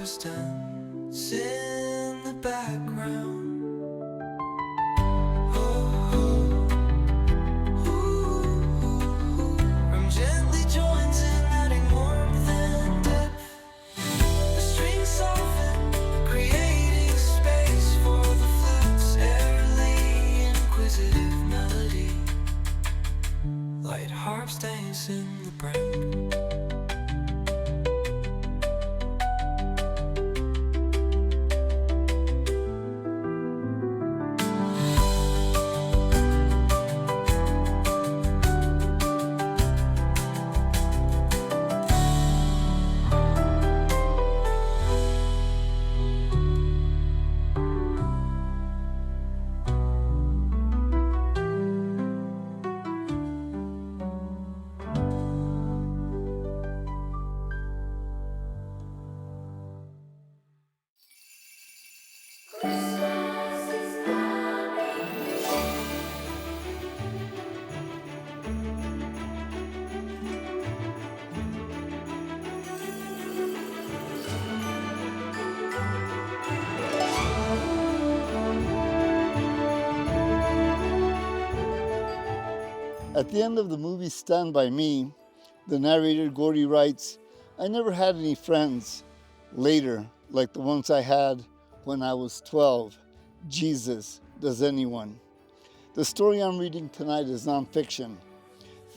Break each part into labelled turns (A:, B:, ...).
A: flowers dance in the background. From gently joins in, adding warmth and depth. The strings soften, creating space for the flute's airily inquisitive melody. Light harps dance in the break.
B: At the end of the movie Stand By Me, the narrator Gordy writes, "I never had any friends later like the ones I had when I was 12. Jesus, does anyone?" The story I'm reading tonight is nonfiction.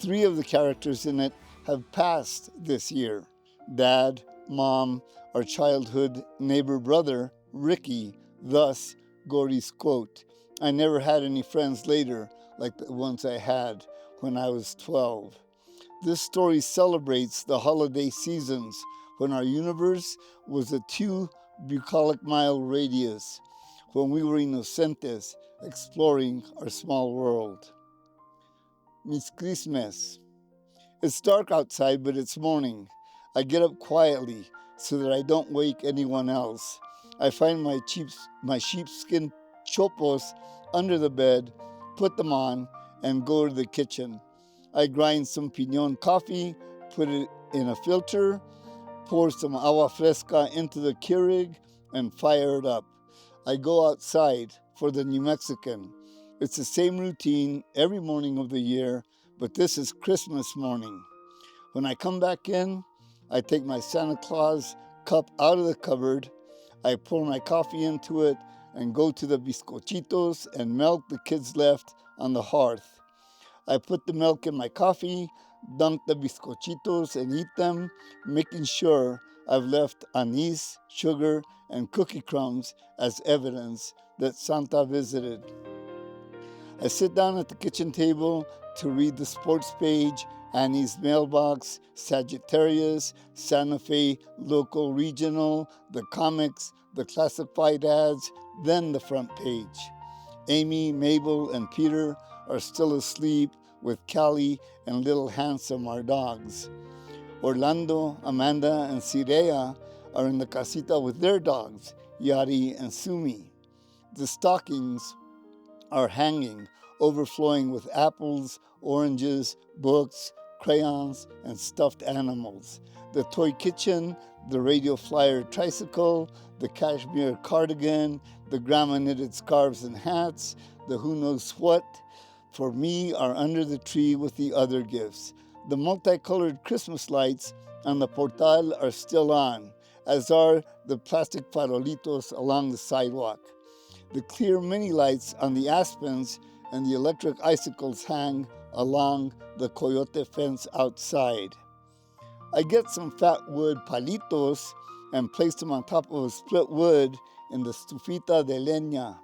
B: 3 of the characters in it have passed this year: Dad, Mom, our childhood neighbor brother, Ricky. Thus, Gordy's quote, "I never had any friends later like the ones I had when I was 12. This story celebrates the holiday seasons when our universe was a 2 bucolic mile radius, when we were inocentes exploring our small world. Mis Christmes. It's dark outside, but it's morning. I get up quietly so that I don't wake anyone else. I find my sheepskin chopos under the bed, put them on, and go to the kitchen. I grind some piñón coffee, put it in a filter, pour some agua fresca into the Keurig, and fire it up. I go outside for the New Mexican. It's the same routine every morning of the year, but this is Christmas morning. When I come back in, I take my Santa Claus cup out of the cupboard, I pour my coffee into it, and go to the bizcochitos and melt the kids left on the hearth. I put the milk in my coffee, dunk the bizcochitos, and eat them, making sure I've left anise, sugar, and cookie crumbs as evidence that Santa visited. I sit down at the kitchen table to read the sports page, Annie's Mailbox, Sagittarius, Santa Fe Local Regional, the comics, the classified ads, then the front page. Amy, Mabel, and Peter are still asleep with Callie and Little Handsome, our dogs. Orlando, Amanda, and Sirea are in the casita with their dogs, Yari and Sumi. The stockings are hanging, overflowing with apples, oranges, books, crayons, and stuffed animals. The toy kitchen, the radio flyer tricycle, the cashmere cardigan, the grandma knitted scarves and hats, the who knows what, for me, are under the tree with the other gifts. The multicolored Christmas lights on the portal are still on, as are the plastic farolitos along the sidewalk. The clear mini lights on the aspens and the electric icicles hang along the coyote fence outside. I get some fat wood palitos and place them on top of a split wood in the estufita de leña.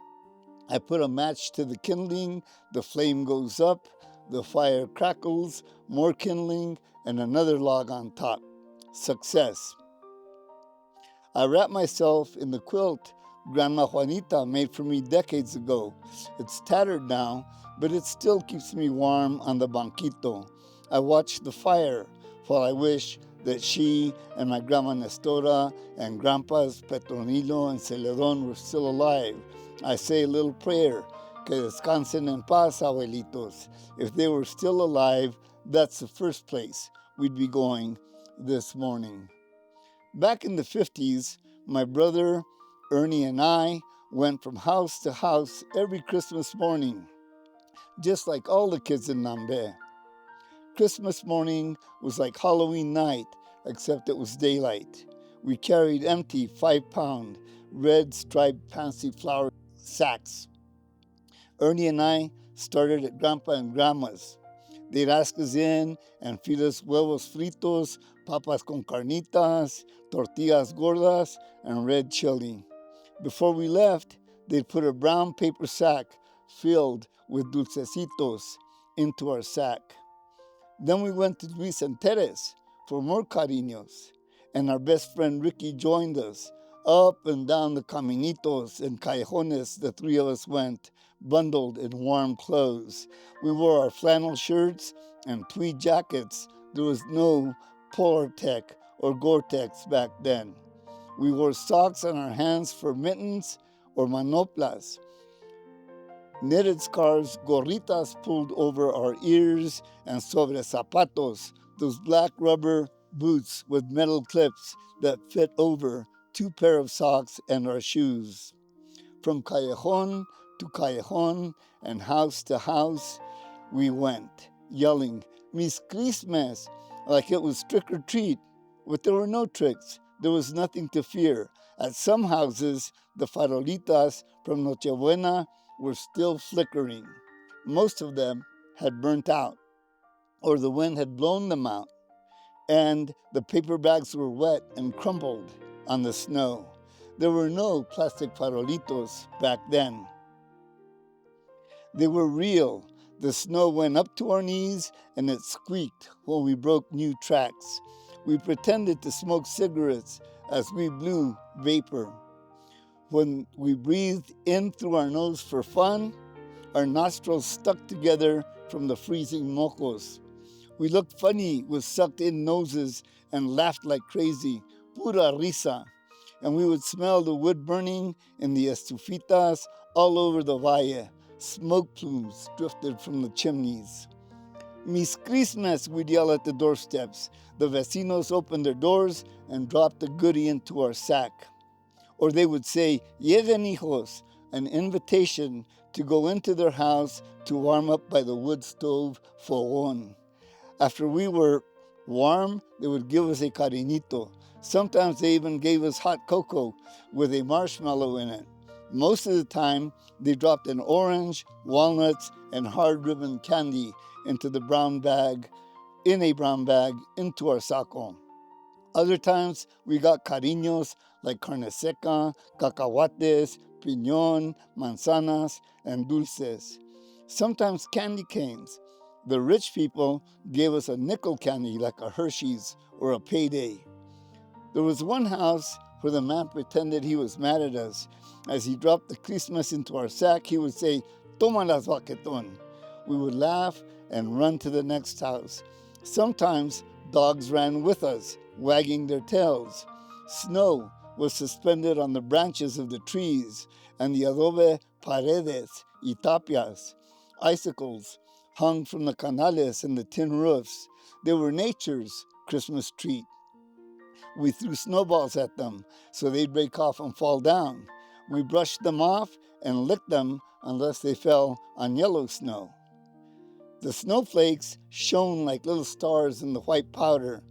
B: I put a match to the kindling, the flame goes up, the fire crackles, more kindling, and another log on top. Success. I wrap myself in the quilt Grandma Juanita made for me decades ago. It's tattered now, but it still keeps me warm on the banquito. I watch the fire while I wish that she and my Grandma Nestora and Grandpas Petronilo and Celedon were still alive. I say a little prayer, que descansen en paz, abuelitos. If they were still alive, that's the first place we'd be going this morning. Back in the 50s, My brother, Ernie, and I went from house to house every Christmas morning, just like all the kids in Nambe. Christmas morning was like Halloween night, except it was daylight. We carried empty 5-pound, red striped fancy flower sacks. Ernie and I started at Grandpa and Grandma's. They'd ask us in and feed us huevos fritos, papas con carnitas, tortillas gordas, and red chili. Before we left, they'd put a brown paper sack filled with dulcecitos into our sack. Then we went to Luis and Teres for more cariños, and our best friend Ricky joined us. Up and down the caminitos and callejones the three of us went, bundled in warm clothes. We wore our flannel shirts and tweed jackets. There was no Polartec or Gore-Tex back then. We wore socks on our hands for mittens or manoplas. Knitted scarves, gorritas pulled over our ears, and sobre zapatos, those black rubber boots with metal clips that fit over 2 pair of socks and our shoes. From callejon to callejon and house to house, we went, yelling, Mis Christmes, like it was trick or treat. But there were no tricks. There was nothing to fear. At some houses, the farolitas from Nochebuena were still flickering. Most of them had burnt out, or the wind had blown them out, and the paper bags were wet and crumpled on the snow. There were no plastic farolitos back then. They were real. The snow went up to our knees and it squeaked when we broke new tracks. We pretended to smoke cigarettes as we blew vapor. When we breathed in through our nose for fun, our nostrils stuck together from the freezing mocos. We looked funny with sucked-in noses and laughed like crazy, pura risa. And we would smell the wood burning in the estufitas all over the valle. Smoke plumes drifted from the chimneys. Mis Christmes, we'd yell at the doorsteps. The vecinos opened their doors and dropped a goodie into our sack. Or they would say, Lleguen hijos, an invitation to go into their house to warm up by the wood stove fogón. After we were warm, they would give us a cariñito. Sometimes they even gave us hot cocoa with a marshmallow in it. Most of the time, they dropped an orange, walnuts, and hard ribbon candy into a brown bag into our saco. Other times, we got cariños like carne seca, cacahuates, piñón, manzanas, and dulces. Sometimes candy canes. The rich people gave us a nickel candy like a Hershey's or a Payday. There was one house where the man pretended he was mad at us. As he dropped the Christmas into our sack, he would say, Tómalas, vaquetón. We would laugh and run to the next house. Sometimes dogs ran with us, wagging their tails. Snow was suspended on the branches of the trees and the adobe paredes y tapias. Icicles hung from the canales and the tin roofs. They were nature's Christmas treat. We threw snowballs at them so they'd break off and fall down. We brushed them off and licked them unless they fell on yellow snow. The snowflakes shone like little stars in the white powder.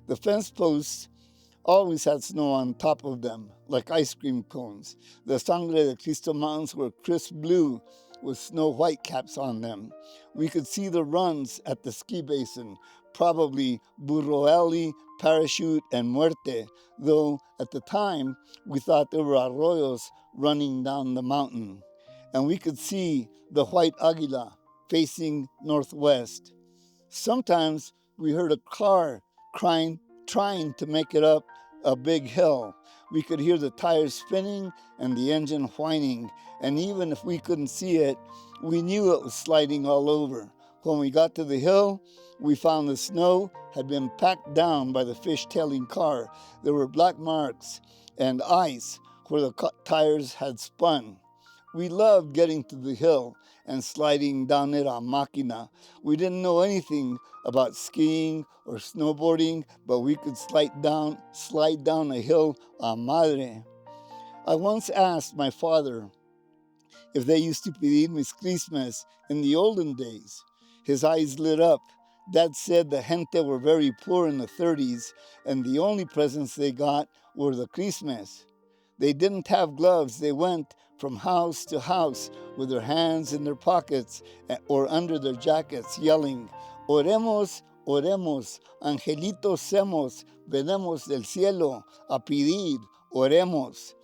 B: The fence posts always had snow on top of them, like ice cream cones. The Sangre de Cristo mountains were crisp blue with snow white caps on them. We could see the runs at the ski basin, probably Burro Alley, Parachute, and Muerte, though at the time we thought there were arroyos running down the mountain. And we could see the white Águila facing northwest. Sometimes we heard a car trying to make it up a big hill. We could hear the tires spinning and the engine whining, and even if we couldn't see it, we knew it was sliding all over. When we got to the hill, we found the snow had been packed down by the fish-tailing car. There were black marks and ice where the tires had spun. We loved getting to the hill and sliding down it on máquina. We didn't know anything about skiing or snowboarding, but we could slide down a hill on madre. I once asked my father if they used to pedir mis Christmas in the olden days. His eyes lit up. Dad said the gente were very poor in the 30s, and the only presents they got were the Christmas. They didn't have gloves. They went from house to house with their hands in their pockets or under their jackets, yelling, Oremos, oremos, angelitos semos, venemos del cielo a pedir, oremos.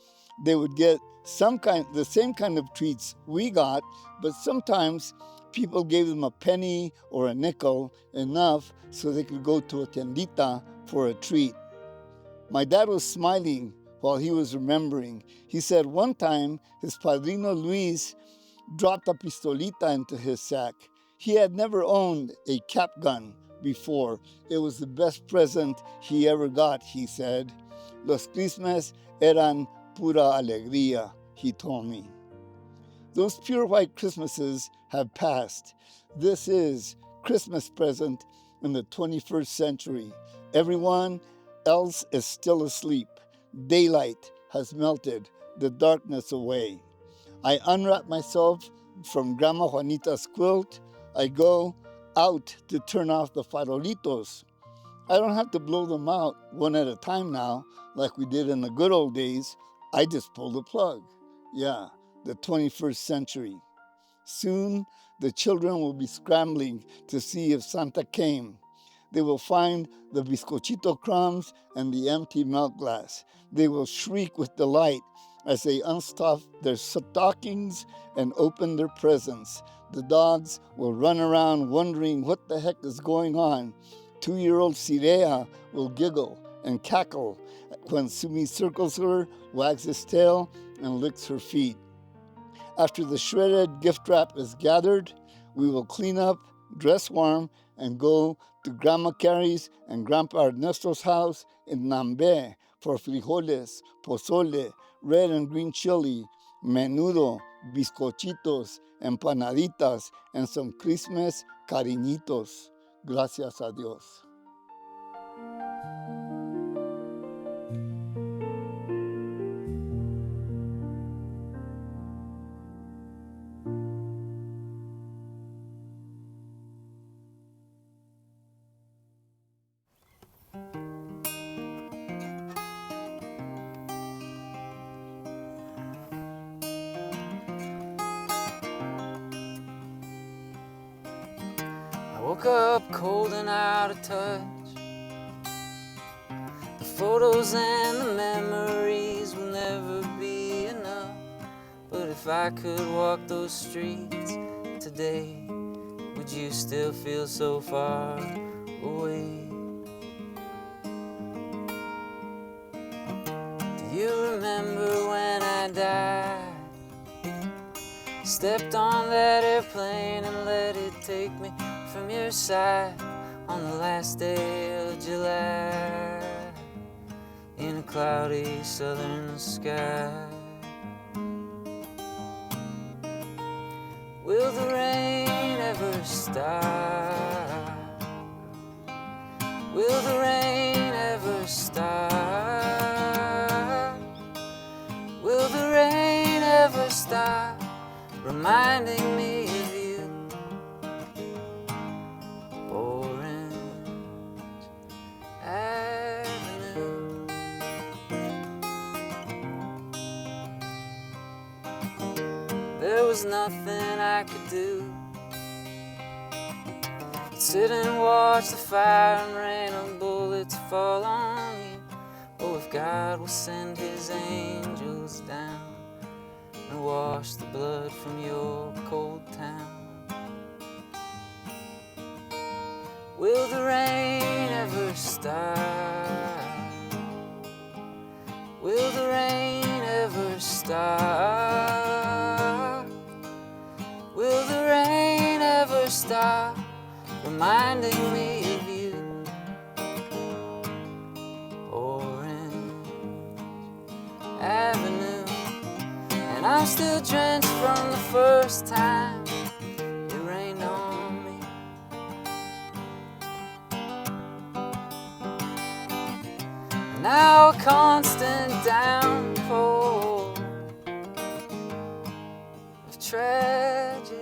B: They would get the same kind of treats we got, but sometimes people gave them a penny or a nickel, enough so they could go to a tiendita for a treat. My dad was smiling while he was remembering. He said one time his padrino Luis dropped a pistolita into his sack. He had never owned a cap gun before. It was the best present he ever got, he said. Los Christmas eran pura alegría, he told me. Those pure white Christmases have passed. This is Christmas present in the 21st century. Everyone else is still asleep. Daylight has melted the darkness away. I unwrap myself from Grandma Juanita's quilt. I go out to turn off the farolitos. I don't have to blow them out one at a time now, like we did in the good old days. I just pull the plug. Yeah, the 21st century. Soon, the children will be scrambling to see if Santa came. They will find the bizcochito crumbs and the empty milk glass. They will shriek with delight as they unstuff their stockings and open their presents. The dogs will run around wondering what the heck is going on. 2-year-old Sirea will giggle and cackle when Sumi circles her, wags his tail, and licks her feet. After the shredded gift wrap is gathered, we will clean up, dress warm, and go to Grandma Carrie's and Grandpa Ernesto's house in Nambe for frijoles, pozole, red and green chili, menudo, bizcochitos, empanaditas, and some Christmas cariñitos. Gracias a Dios.
A: I woke up cold and out of touch. The photos and the memories will never be enough. But if I could walk those streets today, would you still feel so far away? Do you remember when I died? Stepped on that airplane and let it take me from your side on the last day of July in a cloudy southern sky. Will the rain ever stop? Will the rain ever stop? Will the rain ever stop reminding me of you? Orange Avenue. There was nothing I could do. I'd sit and watch the fire and rain of bullets fall on you. Oh, if God will send his angels down and wash the blood from your cold town. Will the rain ever stop? Will the rain ever stop? Will the rain ever stop reminding me of you? Orange Avenue. And I'm still drenched from the first time it rained on me. Now a constant downpour tragedy.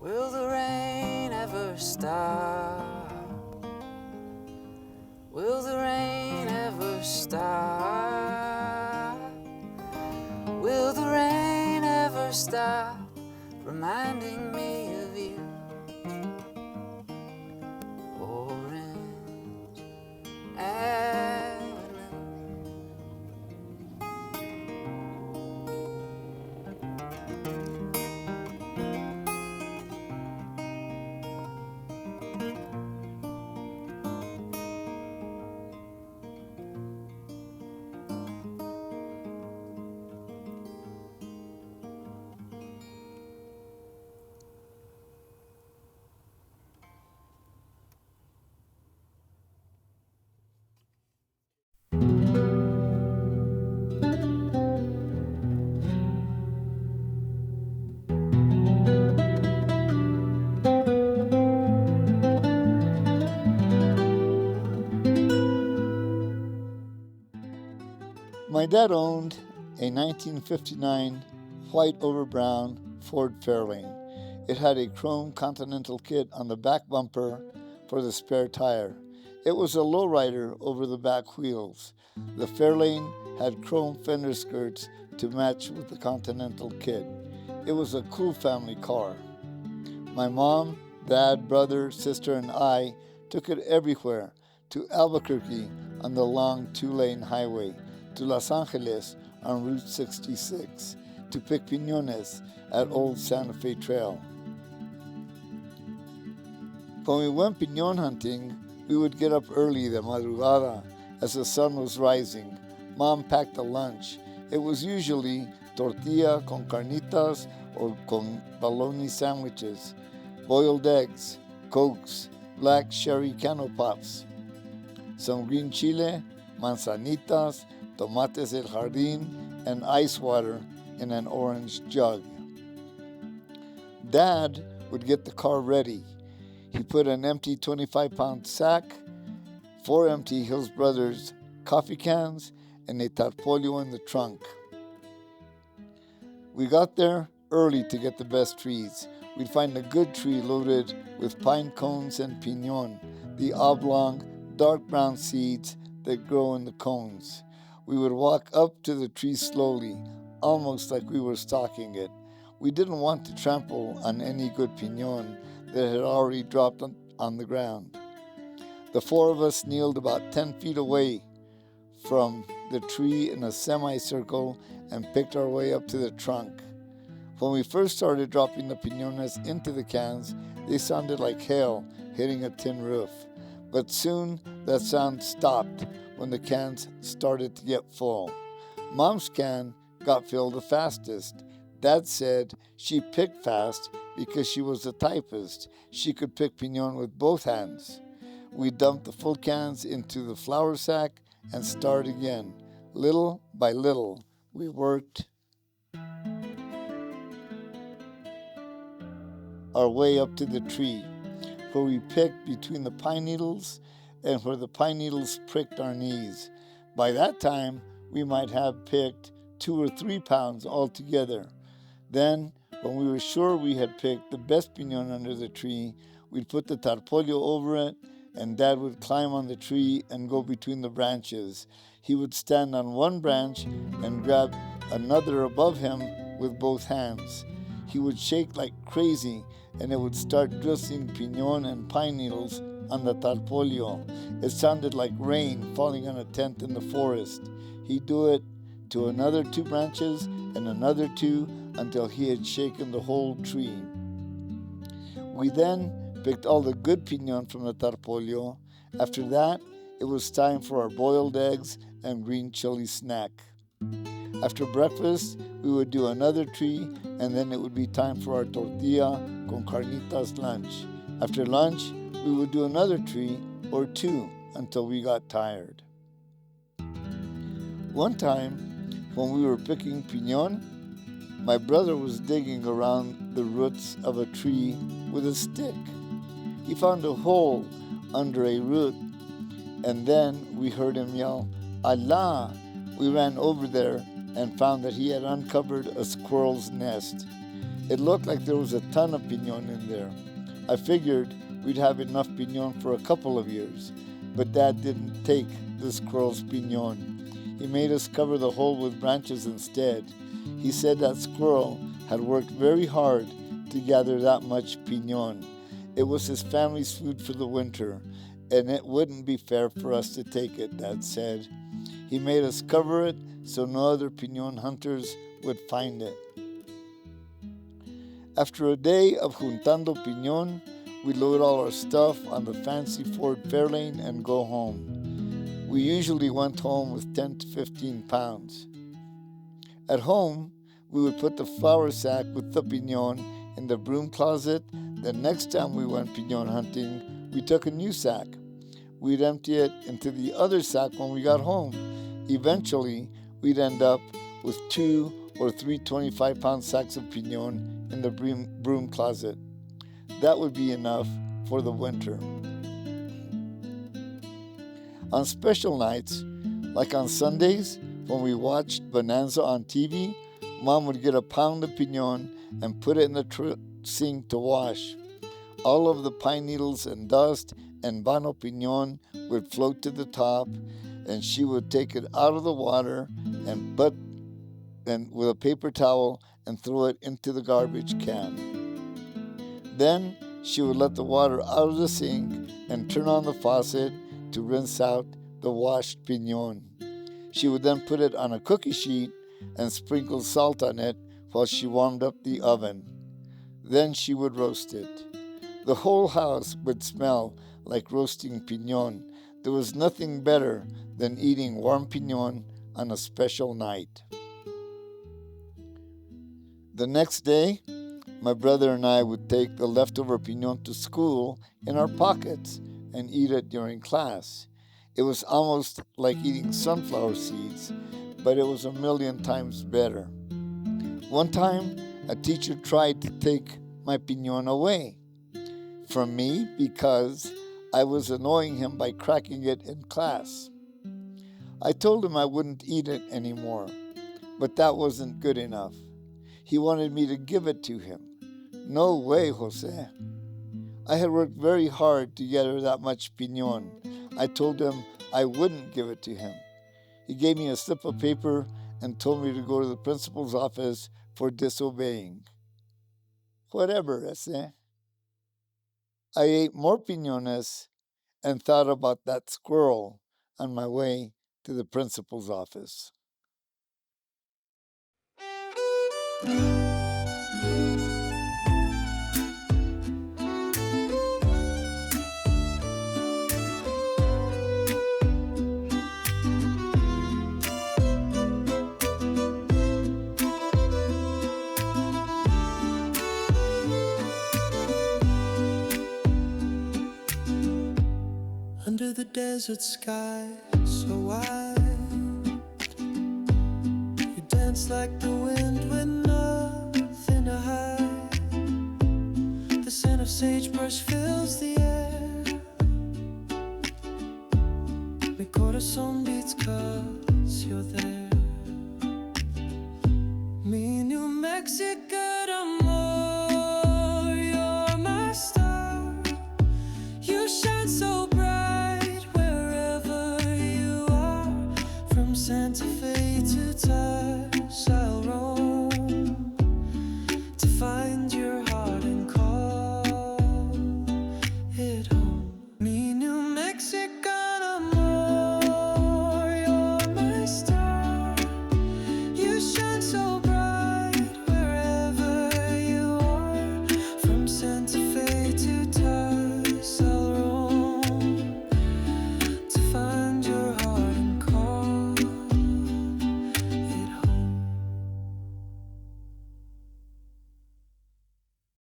A: Will the rain ever stop? Will the rain ever stop? Will the rain ever stop reminding me of you? Orange Avenue.
B: My dad owned a 1959 white over brown Ford Fairlane. It had a chrome Continental kit on the back bumper for the spare tire. It was a lowrider over the back wheels. The Fairlane had chrome fender skirts to match with the Continental kit. It was a cool family car. My mom, dad, brother, sister, and I took it everywhere, to Albuquerque on the long two-lane highway, to Los Angeles on Route 66, to pick piñones at Old Santa Fe Trail. When we went piñon hunting, we would get up early de madrugada as the sun was rising. Mom packed a lunch. It was usually tortilla con carnitas or con bologna sandwiches, boiled eggs, cokes, black sherry cano pops, some green chile, manzanitas, tomates del jardín, and ice water in an orange jug. Dad would get the car ready. He put an empty 25-pound sack, 4 empty Hills Brothers coffee cans, and a tarpolio in the trunk. We got there early to get the best trees. We'd find a good tree loaded with pine cones and piñon, the oblong, dark brown seeds that grow in the cones. We would walk up to the tree slowly, almost like we were stalking it. We didn't want to trample on any good piñon that had already dropped on the ground. The 4 of us kneeled about 10 feet away from the tree in a semicircle and picked our way up to the trunk. When we first started dropping the piñones into the cans, they sounded like hail hitting a tin roof. But soon that sound stopped when the cans started to get full. Mom's can got filled the fastest. Dad said she picked fast because she was a typist. She could pick piñon with both hands. We dumped the full cans into the flour sack and started again. Little by little, we worked our way up to the tree, where we picked between the pine needles and where the pine needles pricked our knees. By that time, we might have picked 2 or 3 pounds altogether. Then, when we were sure we had picked the best piñon under the tree, we'd put the tarpolio over it, and Dad would climb on the tree and go between the branches. He would stand on one branch and grab another above him with both hands. He would shake like crazy, and it would start drizzling piñon and pine needles on the tarpolio. It sounded like rain falling on a tent in the forest. He'd do it to another 2 branches and another 2 until he had shaken the whole tree. We then picked all the good piñon from the tarpolio. After that, it was time for our boiled eggs and green chili snack. After breakfast, we would do another tree, and then it would be time for our tortilla con carnitas lunch. After lunch, we would do another tree or 2. until we got tired. One time, when we were picking piñón, my brother was digging around the roots of a tree with a stick. He found a hole under a root, and then we heard him yell, "Allah!" We ran over there and found that he had uncovered a squirrel's nest. It looked like there was a ton of piñón in there. I figured we'd have enough piñón for a couple of years, but Dad didn't take the squirrel's piñón. He made us cover the hole with branches instead. He said that squirrel had worked very hard to gather that much piñón. It was his family's food for the winter, and it wouldn't be fair for us to take it, Dad said. He made us cover it so no other piñón hunters would find it. After a day of juntando piñón, we load all our stuff on the fancy Ford Fairlane and go home. We usually went home with 10 to 15 pounds. At home, we would put the flour sack with the piñón in the broom closet. The next time we went piñón hunting, we took a new sack. We'd empty it into the other sack when we got home. Eventually, we'd end up with 2 or 3 25-pound sacks of piñón in the broom closet. That would be enough for the winter. On special nights, like on Sundays, when we watched Bonanza on TV, Mom would get a pound of piñón and put it in the sink to wash. All of the pine needles and dust and vano piñón would float to the top, and she would take it out of the water and with a paper towel and throw it into the garbage can. Then she would let the water out of the sink and turn on the faucet to rinse out the washed piñón. She would then put it on a cookie sheet and sprinkle salt on it while she warmed up the oven. Then she would roast it. The whole house would smell like roasting piñón. There was nothing better than eating warm piñón on a special night. The next day, my brother and I would take the leftover piñón to school in our pockets and eat it during class. It was almost like eating sunflower seeds, but it was a million times better. One time, a teacher tried to take my piñón away from me because I was annoying him by cracking it in class. I told him I wouldn't eat it anymore, but that wasn't good enough. He wanted me to give it to him. No way, Jose. I had worked very hard to gather that much piñón. I told him I wouldn't give it to him. He gave me a slip of paper and told me to go to the principal's office for disobeying. Whatever, ese. I ate more piñones and thought about that squirrel on my way to the principal's office.
A: Under the desert sky so wide, you dance like the wind with nothing to hide. The scent of sagebrush fills the air. Mi corazón beats 'cause you're there.